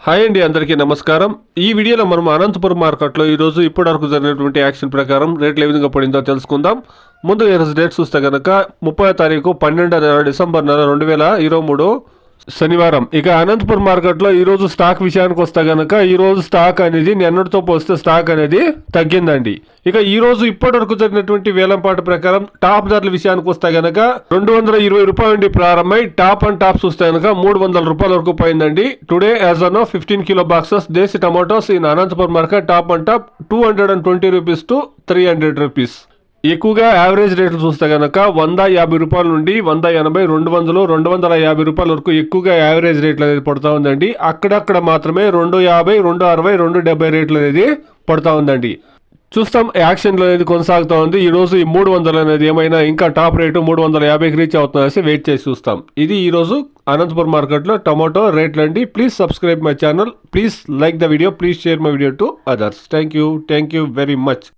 Hi అండి, అందరికీ నమస్కారం. ఈ వీడియోలో మనం అనంతపురం మార్కెట్లో ఈరోజు ఇప్పటివరకు జరిగినటువంటి యాక్షన్ ప్రకారం రేట్లు ఏ విధంగా పడిందో తెలుసుకుందాం. ముందు ఈరోజు డేట్ చూస్తే కనుక 30వ తారీఖు 12వ నెల డిసెంబర్ నెల 2023 శనివారం. ఇక అనంతపురం మార్కెట్లో ఈరోజు స్టాక్ విషయానికి వస్తే కనుక ఈరోజు స్టాక్ అనేది నిన్నటితో పోస్తే స్టాక్ అనేది తగ్గిందండి. ఇక ఈ రోజు ఇప్పటి వరకు జరిగినటువంటి వేలంపాట ప్రకారం టాప్ ధరల విషయానికి వస్తే గనక 220 రూపాయల నుండి ప్రారంభమై టాప్ అండ్ టాప్ చూస్తే గనక 300 రూపాయల వరకు పోయిందండి. Today as on 15 kilo boxes desi tomatoes in Anantapuram market top and top 220 rupees to 300 rupees. ఎక్కువగా యావరేజ్ రేట్లు చూస్తే కనుక 150 రూపాయల నుండి 180, 200, 250 రూపాయల వరకు ఎక్కువగా యావరేజ్ రేట్లు అనేది పడుతూ ఉందండి. అక్కడక్కడ మాత్రమే 250, 260, 270 రేట్లు అనేది పడుతూ ఉందండి. చూస్తాం యాక్షన్లో అనేది కొనసాగుతూ ఉంది. ఈ రోజు ఈ 300 అనేది ఏమైనా ఇంకా టాప్ రేటు 350కి రీచ్ అవుతుందనేసి వెయిట్ చేసి చూస్తాం. ఇది ఈరోజు అనంతపురం మార్కెట్లో టమాటో రేట్లు అండి. Please subscribe my channel, please like the video, please share my video to others. Thank you very much.